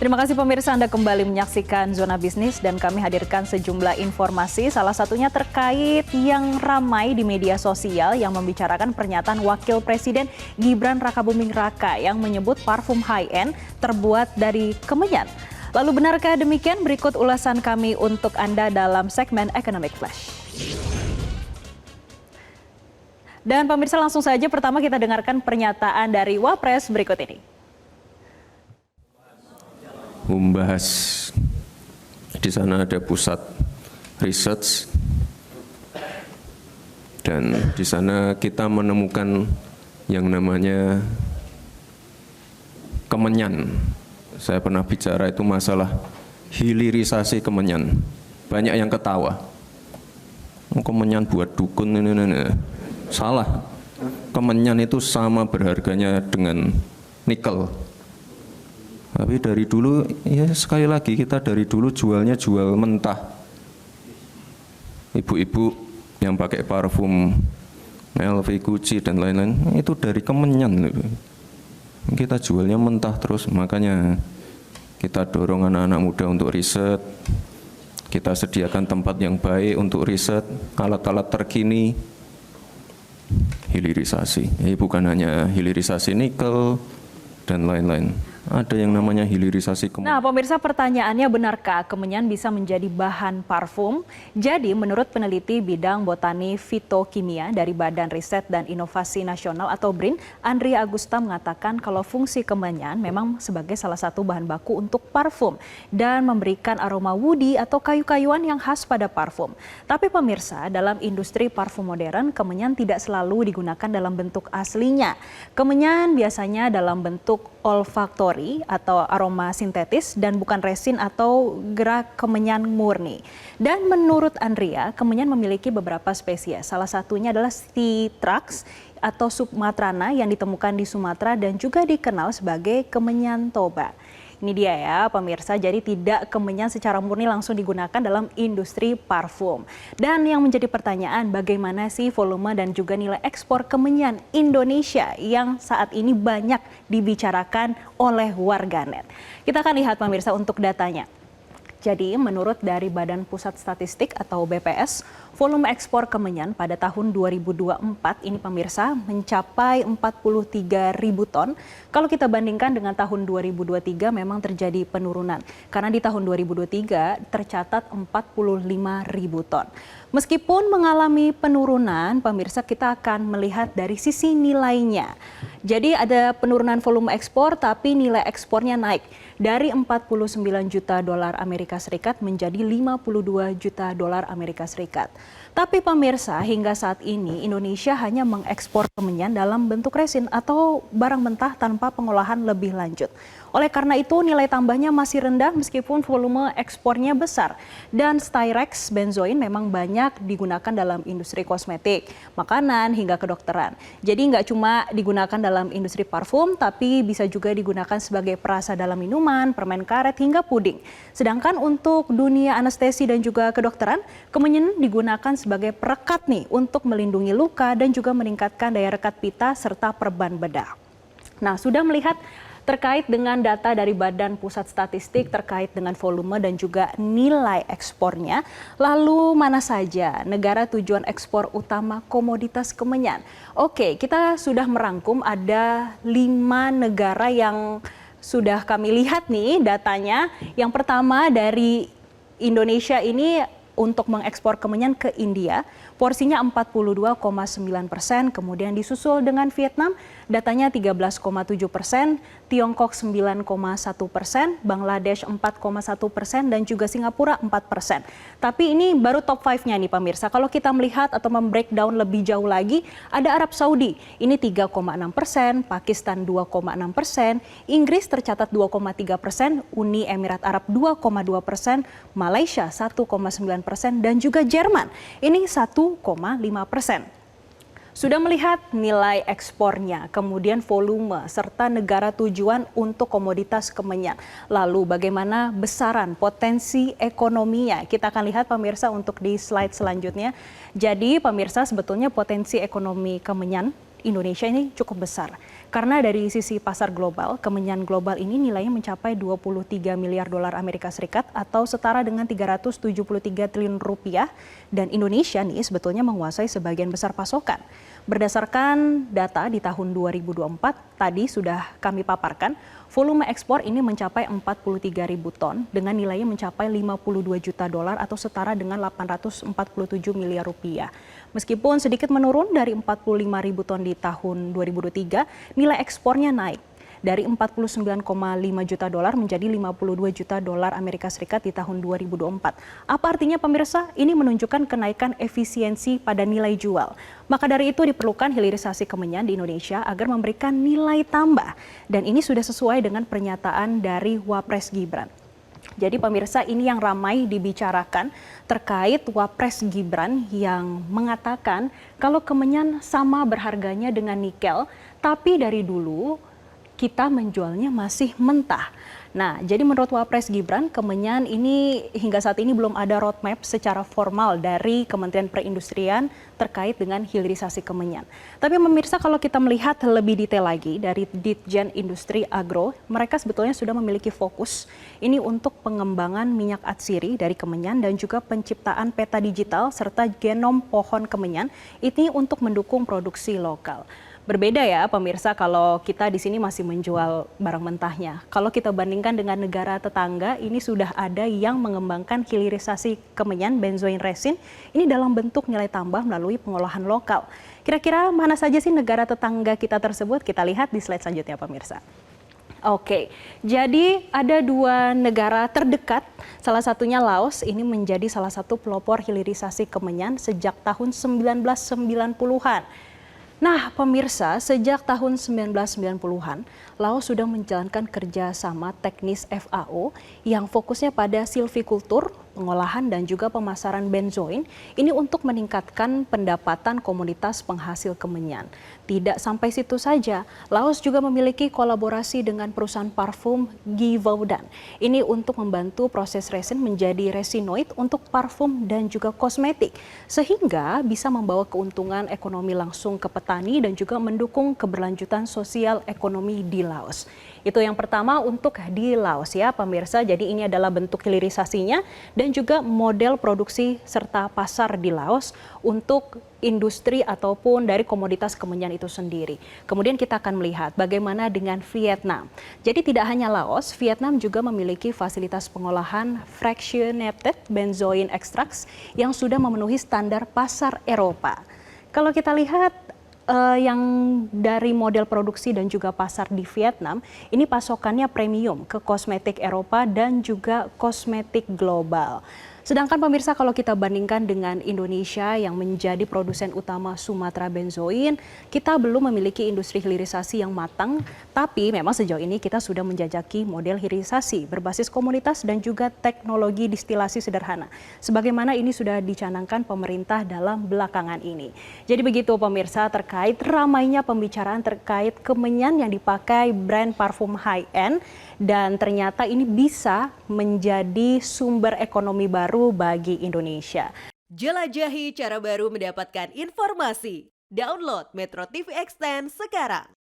Terima kasih pemirsa, Anda kembali menyaksikan Zona Bisnis dan kami hadirkan sejumlah informasi, salah satunya terkait yang ramai di media sosial yang membicarakan pernyataan Wakil Presiden Gibran Rakabuming Raka yang menyebut parfum high-end terbuat dari kemenyan. Lalu benarkah demikian? Berikut ulasan kami untuk Anda dalam segmen Economic Flash. Dan pemirsa, langsung saja pertama kita dengarkan pernyataan dari Wapres berikut ini. Membahas di sana ada pusat research dan di sana kita menemukan yang namanya kemenyan. Saya pernah bicara itu masalah hilirisasi kemenyan. Banyak yang ketawa. Kemenyan buat dukun ini. Salah. Kemenyan itu sama berharganya dengan nikel. Tapi dari dulu, ya sekali lagi kita dari dulu jualnya jual mentah. Ibu-ibu yang pakai parfum LV, Gucci dan lain-lain itu dari kemenyan. Kita jualnya mentah terus, makanya kita dorong anak-anak muda untuk riset. Kita sediakan tempat yang baik untuk riset, alat-alat terkini. Hilirisasi, bukan hanya hilirisasi nikel dan lain-lain. Ada yang namanya hilirisasi kemenyan. Nah, pemirsa, pertanyaannya, benarkah kemenyan bisa menjadi bahan parfum? Jadi, menurut peneliti bidang botani fitokimia dari Badan Riset dan Inovasi Nasional atau BRIN, Andri Agusta mengatakan kalau fungsi kemenyan memang sebagai salah satu bahan baku untuk parfum dan memberikan aroma woody atau kayu-kayuan yang khas pada parfum. Tapi pemirsa, dalam industri parfum modern, kemenyan tidak selalu digunakan dalam bentuk aslinya. Kemenyan biasanya dalam bentuk olfaktori atau aroma sintetis dan bukan resin atau gerak kemenyan murni. Dan menurut Andrea, kemenyan memiliki beberapa spesies. Salah satunya adalah Citrax atau Sumatrana yang ditemukan di Sumatera dan juga dikenal sebagai kemenyan toba. Ini dia ya pemirsa, jadi tidak kemenyan secara murni langsung digunakan dalam industri parfum. Dan yang menjadi pertanyaan, bagaimana sih volume dan juga nilai ekspor kemenyan Indonesia yang saat ini banyak dibicarakan oleh warganet. Kita akan lihat pemirsa untuk datanya. Jadi menurut dari Badan Pusat Statistik atau BPS, volume ekspor kemenyan pada tahun 2024 ini pemirsa mencapai 43.000 ton. Kalau kita bandingkan dengan tahun 2023 memang terjadi penurunan. Karena di tahun 2023 tercatat 45.000 ton. Meskipun mengalami penurunan, pemirsa, kita akan melihat dari sisi nilainya. Jadi ada penurunan volume ekspor tapi nilai ekspornya naik dari 49 juta dolar Amerika Serikat menjadi 52 juta dolar Amerika Serikat. Tapi pemirsa, hingga saat ini Indonesia hanya mengekspor kemenyan dalam bentuk resin atau barang mentah tanpa pengolahan lebih lanjut. Oleh karena itu nilai tambahnya masih rendah meskipun volume ekspornya besar. Dan Styrex benzoin memang banyak digunakan dalam industri kosmetik, makanan hingga kedokteran. Jadi nggak cuma digunakan dalam industri parfum, tapi bisa juga digunakan sebagai perasa dalam minuman, permen karet hingga puding. Sedangkan untuk dunia anestesi dan juga kedokteran, kemenyan digunakan sebagai perekat nih untuk melindungi luka dan juga meningkatkan daya rekat pita serta perban bedah. Nah, sudah melihat terkait dengan data dari Badan Pusat Statistik terkait dengan volume dan juga nilai ekspornya. Lalu mana saja negara tujuan ekspor utama komoditas kemenyan? Oke, kita sudah merangkum ada 5 negara yang sudah kami lihat nih datanya. Yang pertama dari Indonesia ini untuk mengekspor kemenyan ke India, porsinya 42,9%, kemudian disusul dengan Vietnam, datanya 13,7%, Tiongkok 9,1%, Bangladesh 4,1%, dan juga Singapura 4%. Tapi ini baru top 5-nya nih pemirsa. Kalau kita melihat atau membreakdown lebih jauh lagi, ada Arab Saudi, ini 3,6%, Pakistan 2,6%, Inggris tercatat 2,3%, Uni Emirat Arab 2,2%, Malaysia 1,9%, dan juga Jerman, ini 1,5%. Sudah melihat nilai ekspornya, kemudian volume, serta negara tujuan untuk komoditas kemenyan. Lalu bagaimana besaran potensi ekonominya? Kita akan lihat pemirsa untuk di slide selanjutnya. Jadi pemirsa, sebetulnya potensi ekonomi kemenyan Indonesia ini cukup besar. Karena dari sisi pasar global, kemenyan global ini nilainya mencapai 23 miliar dolar Amerika Serikat atau setara dengan 373 triliun rupiah. Dan Indonesia nih sebetulnya menguasai sebagian besar pasokan. Berdasarkan data di tahun 2024, tadi sudah kami paparkan, volume ekspor ini mencapai 43 ribu ton dengan nilainya mencapai 52 juta dolar atau setara dengan 847 miliar rupiah. Meskipun sedikit menurun dari 45 ribu ton di tahun 2023, nilai ekspornya naik dari 49,5 juta dolar menjadi 52 juta dolar Amerika Serikat di tahun 2024. Apa artinya pemirsa? Ini menunjukkan kenaikan efisiensi pada nilai jual. Maka dari itu diperlukan hilirisasi kemenyan di Indonesia agar memberikan nilai tambah. Dan ini sudah sesuai dengan pernyataan dari Wapres Gibran. Jadi pemirsa, ini yang ramai dibicarakan terkait Wapres Gibran yang mengatakan kalau kemenyan sama berharganya dengan nikel, tapi dari dulu kita menjualnya masih mentah. Nah, jadi menurut Wapres Gibran, kemenyan ini hingga saat ini belum ada roadmap secara formal dari Kementerian Perindustrian terkait dengan hilirisasi kemenyan. Tapi pemirsa, kalau kita melihat lebih detail lagi dari Ditjen Industri Agro, mereka sebetulnya sudah memiliki fokus ini untuk pengembangan minyak atsiri dari kemenyan dan juga penciptaan peta digital serta genom pohon kemenyan ini untuk mendukung produksi lokal. Berbeda ya pemirsa kalau kita di sini masih menjual barang mentahnya. Kalau kita bandingkan dengan negara tetangga, ini sudah ada yang mengembangkan hilirisasi kemenyan benzoin resin ini dalam bentuk nilai tambah melalui pengolahan lokal. Kira-kira mana saja sih negara tetangga kita tersebut? Kita lihat di slide selanjutnya pemirsa. Oke, jadi ada dua negara terdekat, salah satunya Laos, ini menjadi salah satu pelopor hilirisasi kemenyan sejak tahun 1990-an. Nah, pemirsa, sejak tahun 1990-an, Laos sudah menjalankan kerjasama teknis FAO yang fokusnya pada silvikultur, pengolahan dan juga pemasaran benzoin, ini untuk meningkatkan pendapatan komunitas penghasil kemenyan. Tidak sampai situ saja, Laos juga memiliki kolaborasi dengan perusahaan parfum Givaudan. Ini untuk membantu proses resin menjadi resinoid untuk parfum dan juga kosmetik, sehingga bisa membawa keuntungan ekonomi langsung ke petani dan juga mendukung keberlanjutan sosial ekonomi di Laos. Itu yang pertama untuk di Laos ya pemirsa, jadi ini adalah bentuk hilirisasinya dan juga model produksi serta pasar di Laos untuk industri ataupun dari komoditas kemenyan itu sendiri. Kemudian kita akan melihat bagaimana dengan Vietnam. Jadi tidak hanya Laos, Vietnam juga memiliki fasilitas pengolahan fractionated benzoin extracts yang sudah memenuhi standar pasar Eropa. Kalau kita lihat yang dari model produksi dan juga pasar di Vietnam, ini pasokannya premium ke kosmetik Eropa dan juga kosmetik global. Sedangkan pemirsa kalau kita bandingkan dengan Indonesia yang menjadi produsen utama Sumatera benzoin, kita belum memiliki industri hilirisasi yang matang, tapi memang sejauh ini kita sudah menjajaki model hilirisasi berbasis komunitas dan juga teknologi distilasi sederhana. Sebagaimana ini sudah dicanangkan pemerintah dalam belakangan ini. Jadi begitu pemirsa terkait ramainya pembicaraan terkait kemenyan yang dipakai brand parfum high-end dan ternyata ini bisa menjadi sumber ekonomi baru bagi Indonesia. Jelajahi cara baru mendapatkan informasi. Download Metro TV Extend sekarang.